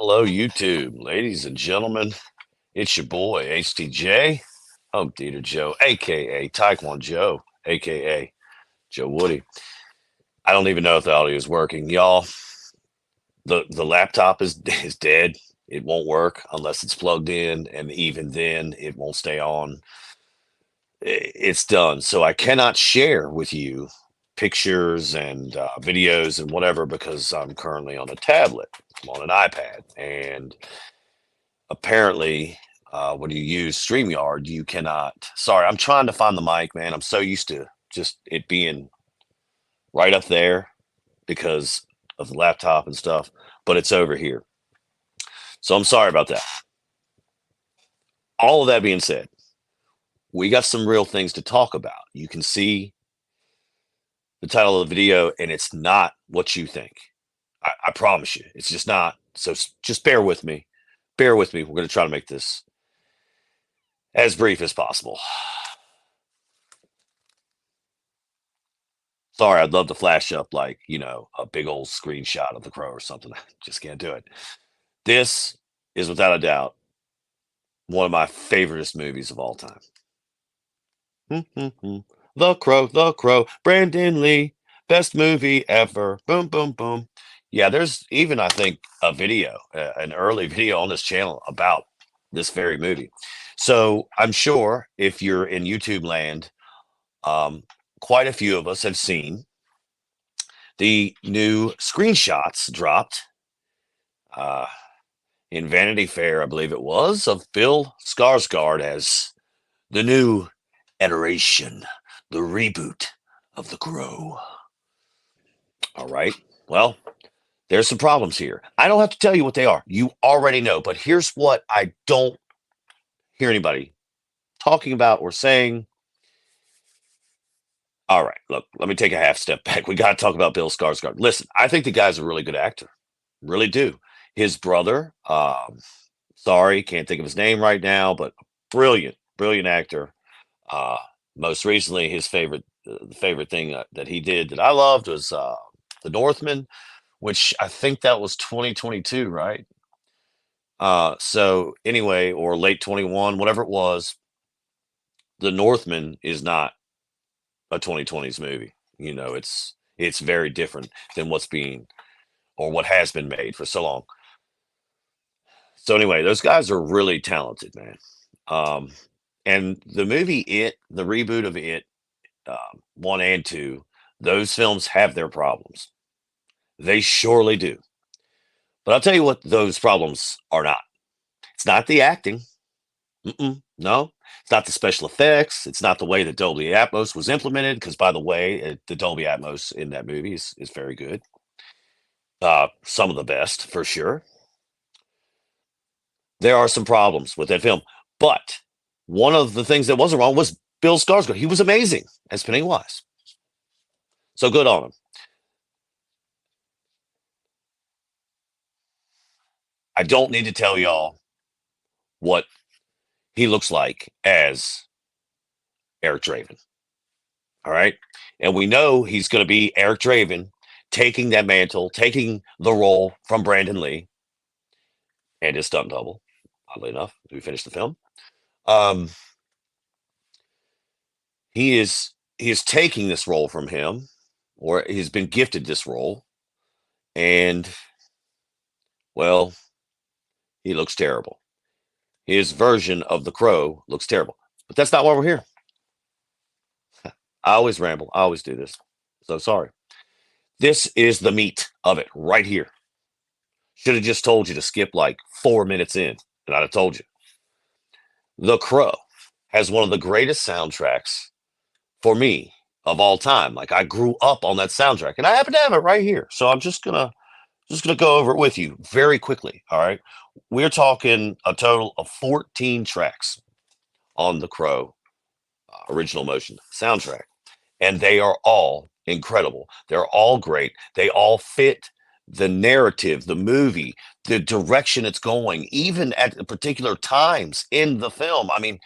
Hello, YouTube, ladies and gentlemen. It's your boy HTJ, Home Theater Joe, aka Taekwondo Joe, aka Joe Woody. I don't even know if the audio is working, y'all. The laptop is dead. It won't work unless it's plugged in, and even then, it won't stay on. It's done, so I cannot share with you pictures and videos and whatever because I'm currently on a tablet. I'm on an iPad, and apparently, when you use StreamYard, you cannot. Sorry, I'm trying to find the mic, man. I'm so used to just it being right up there because of the laptop and stuff, but it's over here. So I'm sorry about that. All of that being said, we got some real things to talk about. You can see the title of the video, and it's not what you think. I promise you, it's just not. So just bear with me. Bear with me. We're going to try to make this as brief as possible. Sorry, I'd love to flash up like, a big old screenshot of the Crow or something. Just can't do it. This is without a doubt one of my favoriteest movies of all time. The Crow, Brandon Lee, best movie ever. Boom, boom, boom. Yeah, there's even, I think, a video, an early video on this channel about this very movie. So I'm sure if you're in YouTube land, um, quite a few of us have seen the new screenshots dropped uh, in Vanity Fair, I believe it was, of Bill Skarsgård as the new iteration, the reboot of The Crow. All right. Well, there's some problems here. I don't have to tell you what they are. You already know. But here's what I don't hear anybody talking about or saying. All right, look, let me take a half step back. We got to talk about Bill Skarsgård. Listen, I think the guy's a really good actor. Really do. His brother, sorry, can't think of his name right now, but brilliant, brilliant actor. Uh, Most recently, his the favorite thing that he did that I loved was The Northman, which I think that was 2022, right? So anyway, or late 21, whatever it was, The Northman is not a 2020s movie. It's very different than what's being or what has been made for so long. So anyway, those guys are really talented, man. Um, and the movie It, the reboot of It, one and two, those films have their problems. They surely do. But I'll tell you what those problems are not. It's not the acting. No, it's not the special effects. It's not the way that Dolby Atmos was implemented. Because by the way, the Dolby Atmos in that movie is very good. Some of the best for sure. There are some problems with that film, but one of the things that wasn't wrong was Bill Skarsgård. He was amazing as Pennywise. So good on him. I don't need to tell y'all what he looks like as Eric Draven. All right. And we know he's going to be Eric Draven taking that mantle, taking the role from Brandon Lee and his stunt double, oddly enough, we finished the film. Um, he is taking this role from him, or he's been gifted this role, and well, he looks terrible. His version of the Crow looks terrible. But that's not why we're here. I always ramble. I always do this. So sorry. This is the meat of it right here. Should have just told you to skip like 4 minutes in, and I'd have told you. The Crow has one of the greatest soundtracks for me of all time. Like I grew up on that soundtrack, and I happen to have it right here. So I'm just gonna go over it with you very quickly. All right. We're talking a total of 14 tracks on the Crow original motion soundtrack, and they are all incredible. They're all great. They all fit the narrative, the movie, the direction it's going, even at particular times in the film. I mean,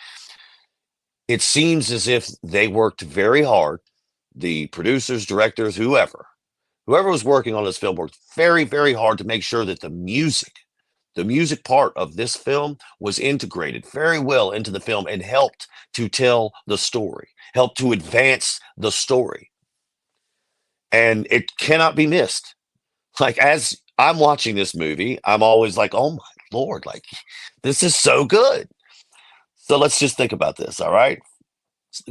it seems as if they worked very hard. The producers, directors, whoever was working on this film worked very, very hard to make sure that the music, The music part of this film was integrated very well into the film and helped to tell the story, helped to advance the story. And it cannot be missed. Like, as I'm watching this movie, I'm always like, oh my Lord, like, this is so good. So let's just think about this, all right?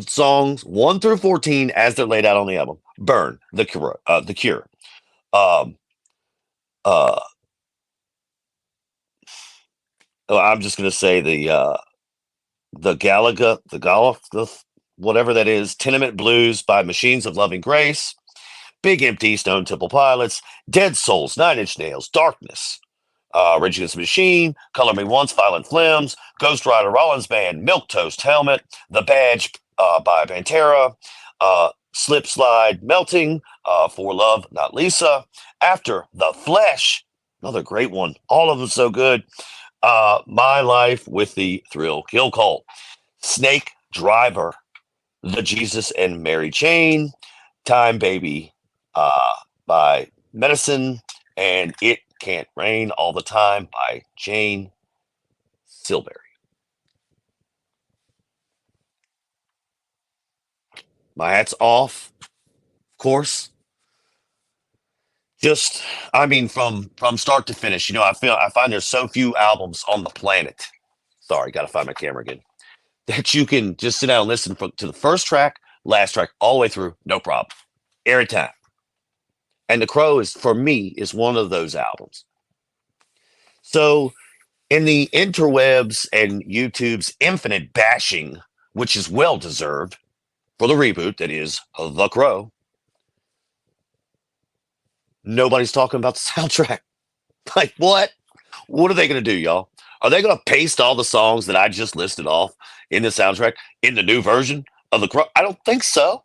Songs 1 through 14 as they're laid out on the album. Burn, The Cure. Um, uh, I'm just gonna say the Galaga, whatever that is, Tenement Blues by Machines of Loving Grace, Big Empty, Stone Temple Pilots, Dead Souls, Nine Inch Nails, Darkness, Rage Against the Machine, Color Me Once, Violent Flames, Ghost Rider, Rollins Band, Milk Toast, Helmet, The Badge by Pantera, Slip Slide, Melting, For Love, Not Lisa, After the Flesh, another great one. All of them so good. My Life with the Thrill Kill Cult, Snake Driver, The Jesus and Mary Chain, Time Baby by Medicine, and It Can't Rain All the Time by Jane Silberry. My hat's off, of course. Just, I mean, from start to finish, I find there's so few albums on the planet. Sorry, got to find my camera again. That you can just sit down and listen to the first track, last track, all the way through, no problem, every time. And The Crow is, for me, is one of those albums. So in the interwebs and YouTube's infinite bashing, which is well deserved for the reboot that is The Crow, nobody's talking about the soundtrack. Like, what? What are they going to do, y'all? Are they going to paste all the songs that I just listed off in the soundtrack in the new version of The Crow? I don't think so.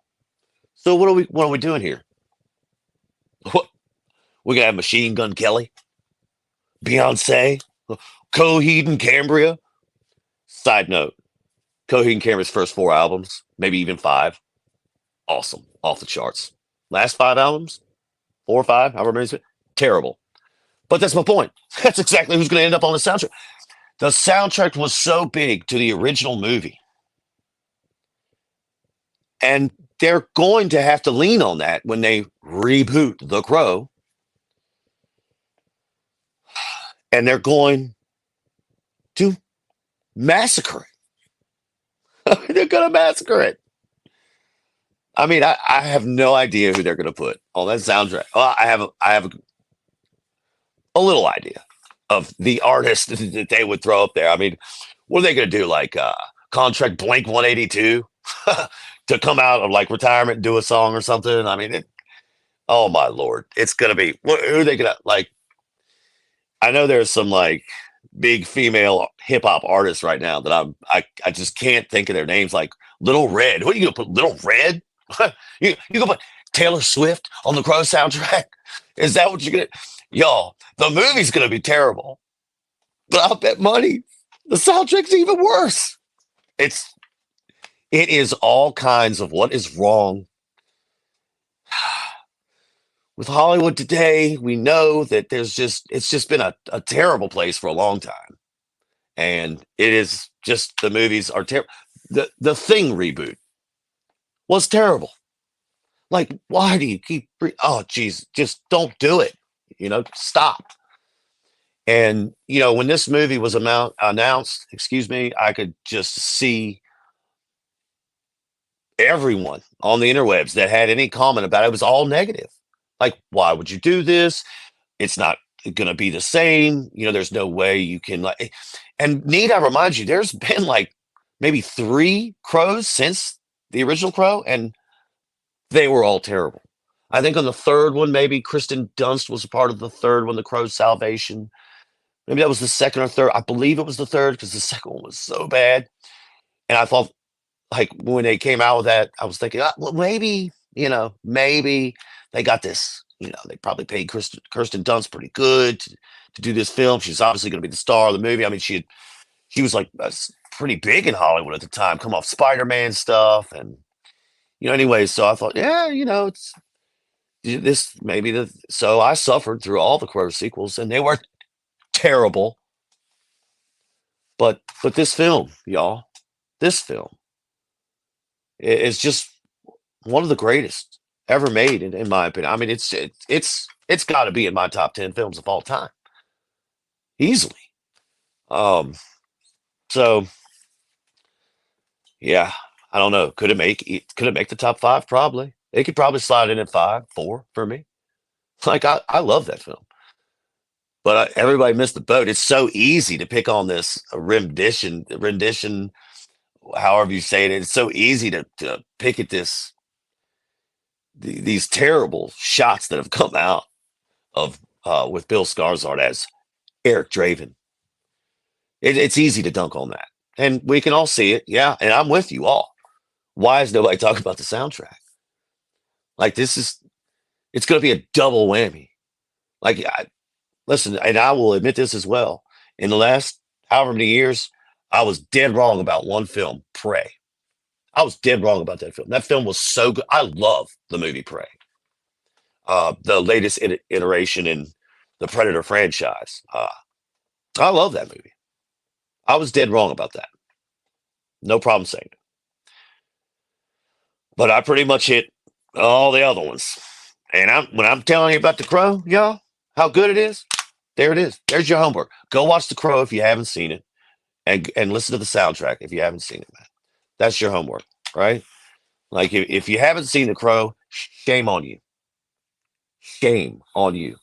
So what are we doing here? What, we gonna have Machine Gun Kelly, Beyonce, Coheed and Cambria. Side note: Coheed and Cambria's first 4 albums, maybe even 5, awesome, off the charts. Last 5 albums, 4 or 5, however many, terrible. But that's my point. That's exactly who's going to end up on the soundtrack. The soundtrack was so big to the original movie, and they're going to have to lean on that when they reboot The Crow, and they're going to massacre it. They're going to massacre it. I mean, I have no idea who they're going to put on that soundtrack. Well, I have a little idea of the artist that they would throw up there. I mean, what are they going to do? Like contract Blink 182 to come out of like retirement and do a song or something? I mean, oh my Lord, it's going to be, who are they going to like? I know there's some like big female hip hop artists right now that I just can't think of their names. Like Little Red. What are you gonna put? Little Red? you gonna put Taylor Swift on the Crow soundtrack? Is that what you're gonna? Y'all, the movie's gonna be terrible, but I'll bet money the soundtrack's even worse. It's it is all kinds of what is wrong with Hollywood today. We know that it's just been a terrible place for a long time. And it is just the movies are terrible. The Thing reboot was terrible. Like, why do you keep? Oh, geez, just don't do it. Stop. And when this movie was announced, excuse me, I could just see everyone on the interwebs that had any comment about it. It was all negative. Like, why would you do this? It's not going to be the same. There's no way you can like. And need I remind you, there's been like maybe 3 Crows since the original Crow, and they were all terrible. I think on the third one, maybe Kristen Dunst was a part of the third one, the Crow's Salvation. Maybe that was the second or third. I believe it was the third because the second one was so bad. And I thought, like, when they came out with that, I was thinking, well, maybe they got this. They probably paid Kirsten Dunst pretty good to do this film. She's obviously going to be the star of the movie. I mean, she was like pretty big in Hollywood at the time, come off Spider-Man stuff, and anyway. So I thought, yeah, it's this maybe the. So I suffered through all the Crow sequels, and they were terrible. But this film, y'all, this film is just one of the greatest ever made, in my opinion. I mean, it's got to be in my top 10 films of all time, easily. Um, so yeah, I don't know. Could it make the top five? Probably. It could probably slide in at five, four for me. Like I love that film, but everybody missed the boat. It's so easy to pick on this rendition, however you say it. It's so easy to pick at these terrible shots that have come out of with Bill Skarsgård as Eric Draven. It's easy to dunk on that, and we can all see it. Yeah, and I'm with you all. Why is nobody talking about the soundtrack? Like it's going to be a double whammy. Like, listen, and I will admit this as well. In the last however many years, I was dead wrong about one film, Prey. I was dead wrong about that film. That film was so good. I love the movie Prey, the latest iteration in the Predator franchise. I love that movie. I was dead wrong about that. No problem saying it. But I pretty much hit all the other ones. And when I'm telling you about The Crow, y'all, how good it is, there it is. There's your homework. Go watch The Crow if you haven't seen it, and listen to the soundtrack if you haven't seen it, man. That's your homework, right? Like if you haven't seen The Crow, shame on you. Shame on you.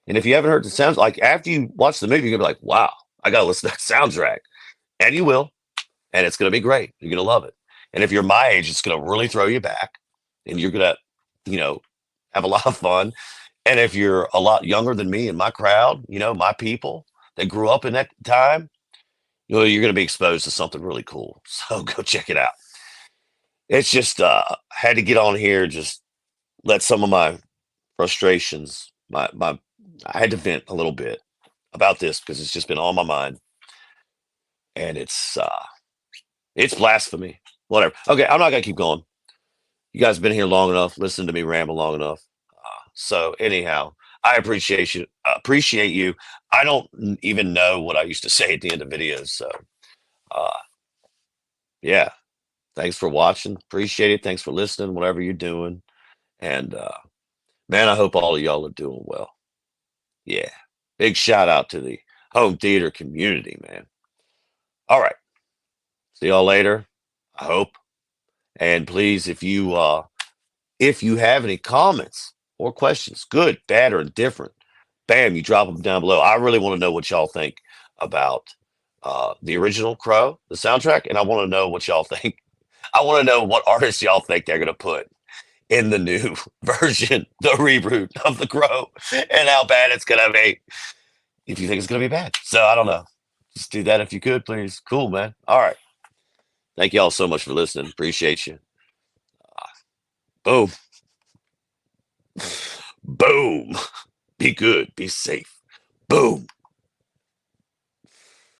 And if you haven't heard the sounds, like after you watch the movie, you're gonna be like, wow, I gotta listen to that soundtrack. And you will, and it's gonna be great. You're gonna love it. And if you're my age, it's gonna really throw you back, and you're gonna, you know, have a lot of fun. And if you're a lot younger than me and my crowd, my people that grew up in that time, you're going to be exposed to something really cool. So go check it out. It's just had to get on here, just let some of my frustrations, my I had to vent a little bit about this because it's just been on my mind, and it's blasphemy. Whatever. Okay, I'm not gonna keep going. You guys have been here long enough, listened to me ramble long enough. So anyhow, I appreciate you. Appreciate you. I don't even know what I used to say at the end of videos. So uh, yeah, thanks for watching. Appreciate it. Thanks for listening. Whatever you're doing, and man, I hope all of y'all are doing well. Yeah, big shout out to the home theater community, man. All right, see y'all later. I hope, and please, if you have any comments or questions, good, bad, or indifferent, bam, you drop them down below. I really want to know what y'all think about the original Crow, the soundtrack, and I want to know what y'all think. I want to know what artists y'all think they're going to put in the new version, the reboot of the Crow, and how bad it's going to be. If you think it's going to be bad. So I don't know. Just do that if you could, please. Cool, man. All right. Thank y'all so much for listening. Appreciate you. Boom. Boom. Be good. Be safe. Boom.